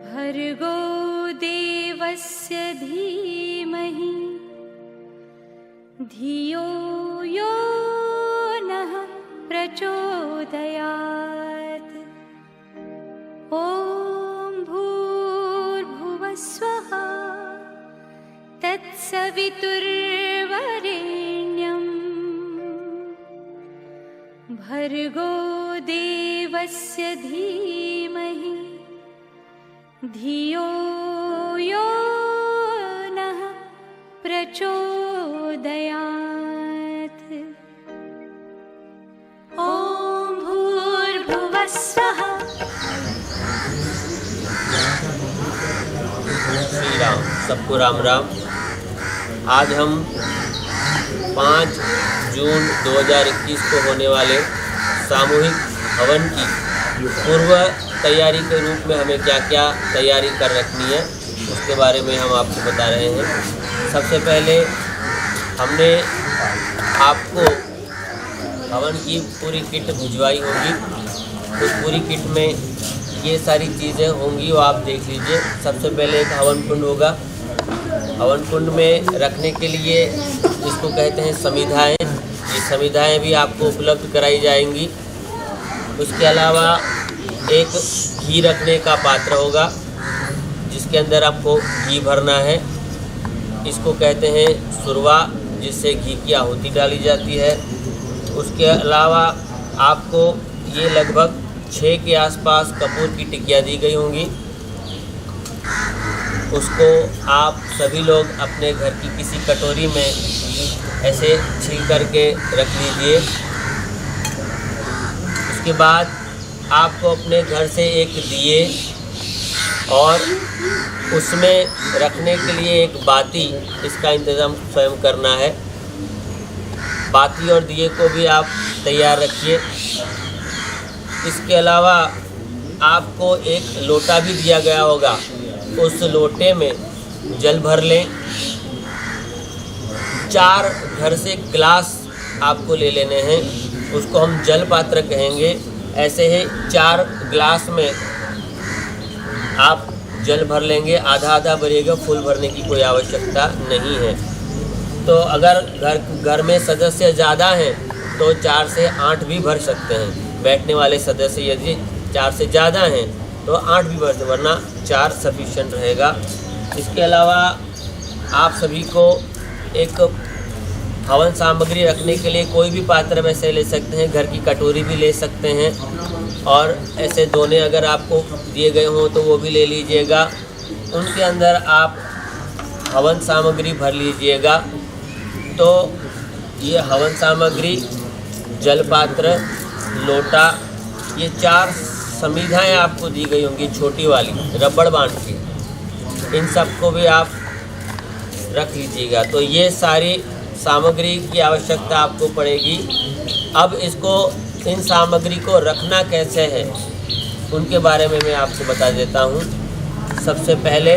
भर्गो देवस्य धीमहि धियो यो नः प्रचोदयात्। ॐ भूर्भुवः स्वः तत्सवितुर्वरेण्यम् भर्गो देवस्य धीमहि धियो यो नः प्रचोदयात्। ॐ भूर्भुवः स्वः। श्री राम, सबको राम राम। आज हम 5 जून 2021 को होने वाले सामूहिक हवन की पूर्व तैयारी के रूप में हमें क्या क्या तैयारी कर रखनी है उसके बारे में हम आपको बता रहे हैं। सबसे पहले हमने आपको हवन की पूरी किट भिजवाई होगी। उस पूरी किट में ये सारी चीज़ें होंगी, वो आप देख लीजिए। सबसे पहले एक हवन कुंड होगा। हवन कुंड में रखने के लिए इसको कहते हैं समिधाएँ। ये समिधाएँ भी आपको उपलब्ध कराई जाएंगी। उसके अलावा एक घी रखने का पात्र होगा जिसके अंदर आपको घी भरना है। इसको कहते हैं सुरवा, जिससे घी की आहुति डाली जाती है। उसके अलावा आपको ये लगभग 6 के आसपास कपूर की टिकिया दी गई होंगी। उसको आप सभी लोग अपने घर की किसी कटोरी में ऐसे छील करके रख लीजिए। उसके बाद आपको अपने घर से एक दिए और उसमें रखने के लिए एक बाती, इसका इंतज़ाम स्वयं करना है। बाती और दिए को भी आप तैयार रखिए। इसके अलावा आपको एक लोटा भी दिया गया होगा। उस लोटे में जल भर लें। 4 घर से गिलास आपको ले लेने हैं। उसको हम जल पात्र कहेंगे। ऐसे ही 4 गिलास में आप जल भर लेंगे। आधा आधा भरिएगा, फुल भरने की कोई आवश्यकता नहीं है। तो अगर घर में सदस्य ज़्यादा हैं तो 4 से 8 भी भर सकते हैं। बैठने वाले सदस्य यदि 4 से ज़्यादा हैं तो 8 भी भर, वरना 4 सफिशिएंट रहेगा। इसके अलावा आप सभी को एक हवन सामग्री रखने के लिए कोई भी पात्र वैसे ले सकते हैं। घर की कटोरी भी ले सकते हैं और ऐसे दोने अगर आपको दिए गए हों तो वो भी ले लीजिएगा। उनके अंदर आप हवन सामग्री भर लीजिएगा। तो ये हवन सामग्री, जल पात्र, लोटा, ये 4 समिधाएँ आपको दी गई होंगी, छोटी वाली रबड़ बांध की। इन सबको भी आप रख लीजिएगा। तो ये सारी सामग्री की आवश्यकता आपको पड़ेगी। अब इसको, इन सामग्री को रखना कैसे है उनके बारे में मैं आपको बता देता हूँ। सबसे पहले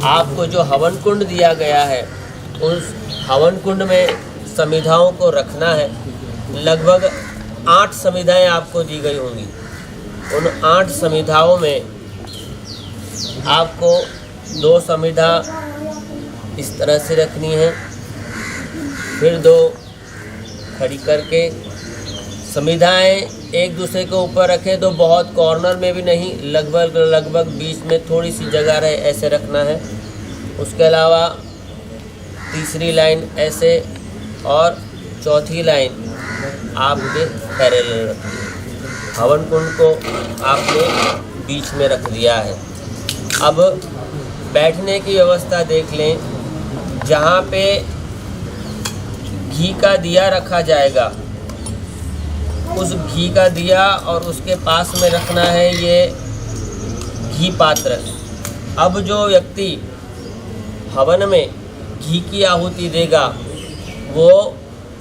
आपको जो हवन कुंड दिया गया है उस हवन कुंड में समिधाओं को रखना है। लगभग 8 समिधाएँ आपको दी गई होंगी। उन 8 समिधाओं में आपको 2 समिधा इस तरह से रखनी है, फिर 2 खड़ी करके। समिधाएँ एक दूसरे के ऊपर रखें तो बहुत कॉर्नर में भी नहीं, लगभग बीच में थोड़ी सी जगह रहे, ऐसे रखना है। उसके अलावा तीसरी लाइन ऐसे और चौथी लाइन आपके पैरेलल रखनी है। हवन कुंड को आपने बीच में रख दिया है। अब बैठने की व्यवस्था देख लें। जहाँ पे घी का दिया रखा जाएगा, उस घी का दिया और उसके पास में रखना है ये घी पात्र। अब जो व्यक्ति हवन में घी की आहुति देगा वो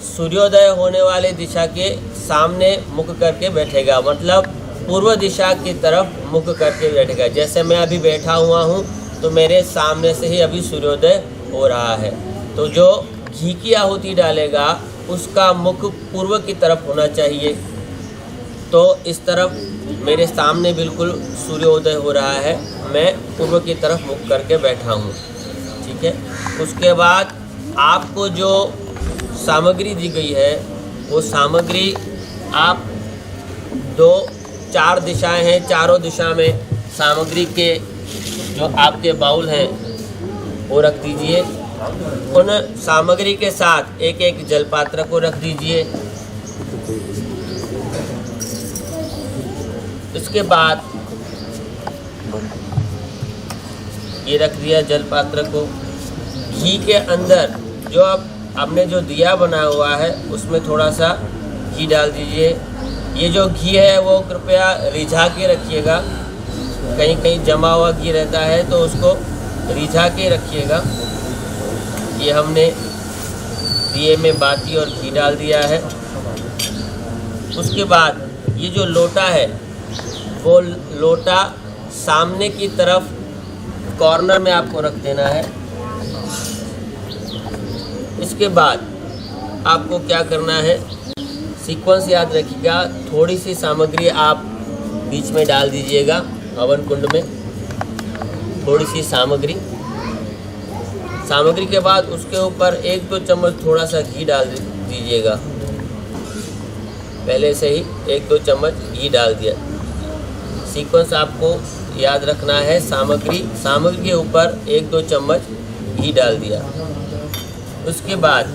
सूर्योदय होने वाले दिशा के सामने मुख करके बैठेगा, मतलब पूर्व दिशा की तरफ मुख करके बैठेगा। जैसे मैं अभी बैठा हुआ हूँ तो मेरे सामने से ही अभी सूर्योदय हो रहा है। तो जो घी की आहुति डालेगा उसका मुख पूर्व की तरफ होना चाहिए। तो इस तरफ मेरे सामने बिल्कुल सूर्योदय हो रहा है, मैं पूर्व की तरफ मुख करके बैठा हूँ। ठीक है। उसके बाद आपको जो सामग्री दी गई है वो सामग्री आप 4 दिशाएं हैं, चारों दिशा में सामग्री के जो आपके बाउल हैं वो रख दीजिए। उन सामग्री के साथ एक एक जलपात्र को रख दीजिए। इसके बाद ये रख दिया जलपात्र को। घी के अंदर जो आपने जो दिया बना हुआ है उसमें थोड़ा सा घी डाल दीजिए। ये जो घी है वो कृपया रिझा के रखिएगा, कहीं कहीं जमा हुआ घी रहता है तो उसको रिझा के रखिएगा। ये हमने दिए में बाती और घी डाल दिया है। उसके बाद ये जो लोटा है वो लोटा सामने की तरफ कॉर्नर में आपको रख देना है। इसके बाद आपको क्या करना है, सीक्वेंस याद रखिएगा। थोड़ी सी सामग्री आप बीच में डाल दीजिएगा हवन कुंड में, थोड़ी सी सामग्री के बाद उसके ऊपर 1-2 चम्मच थोड़ा सा घी डाल दीजिएगा। पहले से ही 1-2 चम्मच घी डाल दिया। सीक्वेंस आपको याद रखना है, सामग्री के ऊपर 1-2 चम्मच घी डाल दिया। उसके बाद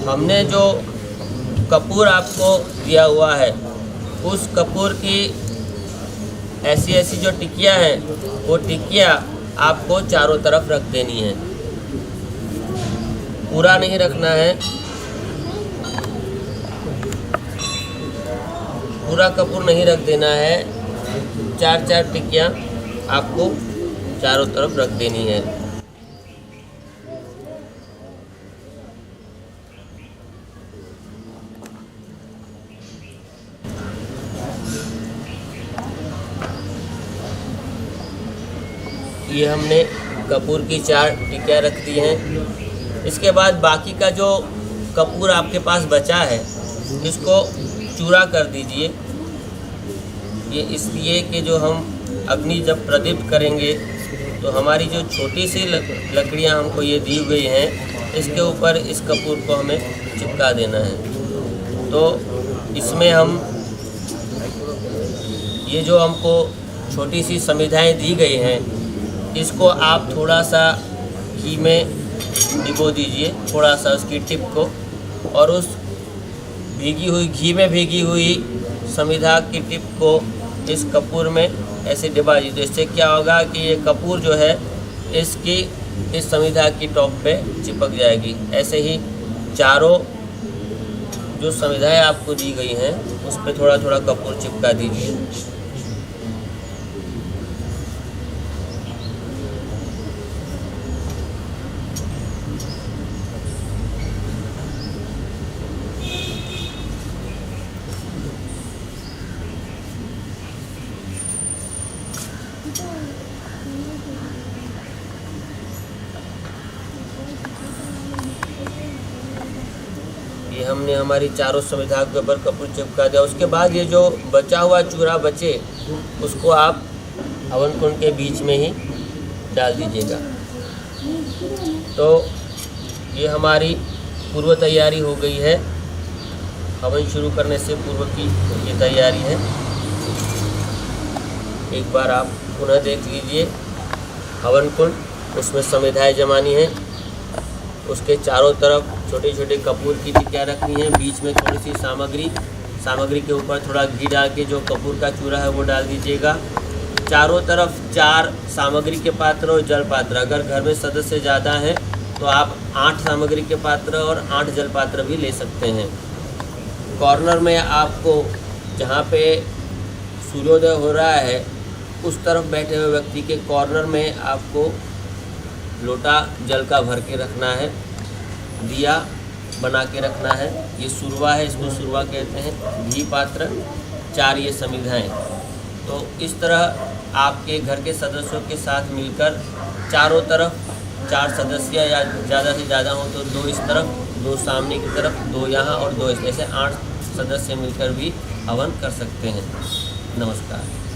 हमने जो कपूर आपको दिया हुआ है उस कपूर की ऐसी जो टिकिया है वो टिकिया आपको चारों तरफ रख देनी है। पूरा नहीं रखना है, पूरा कपूर नहीं रख देना है। 4-4 टिकियाँ आपको चारों तरफ रख देनी है। ये हमने कपूर की 4 टिकियाँ रख दी हैं। इसके बाद बाकी का जो कपूर आपके पास बचा है इसको चूरा कर दीजिए। ये इसलिए कि जो हम अग्नि जब प्रदीप्त करेंगे तो हमारी जो छोटी सी लकड़ियाँ हमको ये दी गई हैं इसके ऊपर इस कपूर को हमें चिपका देना है। तो इसमें हम ये जो हमको छोटी सी समिधाएँ दी गई हैं इसको आप थोड़ा सा घी में डिबो दीजिए, थोड़ा सा उसकी टिप को, और उस घी में भीगी हुई समिधा की टिप को इस कपूर में ऐसे डिबा दीजिए। इससे क्या होगा कि ये कपूर जो है इस समिधा की टॉप पे चिपक जाएगी। ऐसे ही चारों जो समिधाएं आपको दी गई हैं उस पर थोड़ा थोड़ा कपूर चिपका दीजिए। ये हमने हमारी चारों समिधा के ऊपर कपूर चिपका दिया। उसके बाद ये जो बचा हुआ चूरा बचे उसको आप हवन कुंड के बीच में ही डाल दीजिएगा। तो ये हमारी पूर्व तैयारी हो गई है। हवन शुरू करने से पूर्व की ये तैयारी है। एक बार आप पुनः देख लीजिए हवन कुंड, उसमें समिधाएं जमानी है, उसके चारों तरफ छोटे छोटे कपूर की टिकियाँ रखनी है, बीच में थोड़ी सी सामग्री के ऊपर थोड़ा घी डाल के जो कपूर का चूरा है वो डाल दीजिएगा। चारों तरफ 4 सामग्री के पात्र और जल पात्र। अगर घर में सदस्य ज़्यादा हैं तो आप 8 सामग्री के पात्र और 8 जल पात्र भी ले सकते हैं। कॉर्नर में आपको जहाँ पे सूर्योदय हो रहा है उस तरफ बैठे हुए व्यक्ति के कॉर्नर में आपको लोटा जल का भर के रखना है, दिया बना के रखना है। ये सुरवा है, इसको सुरवा कहते हैं। घी पात्र, 4 ये समिधाएँ। तो इस तरह आपके घर के सदस्यों के साथ मिलकर चारों तरफ 4 सदस्य या ज़्यादा से ज़्यादा हो तो 2 इस तरफ, 2 सामने की तरफ, 2 यहाँ और 2 ऐसे 8 सदस्य मिलकर भी हवन कर सकते हैं। नमस्कार।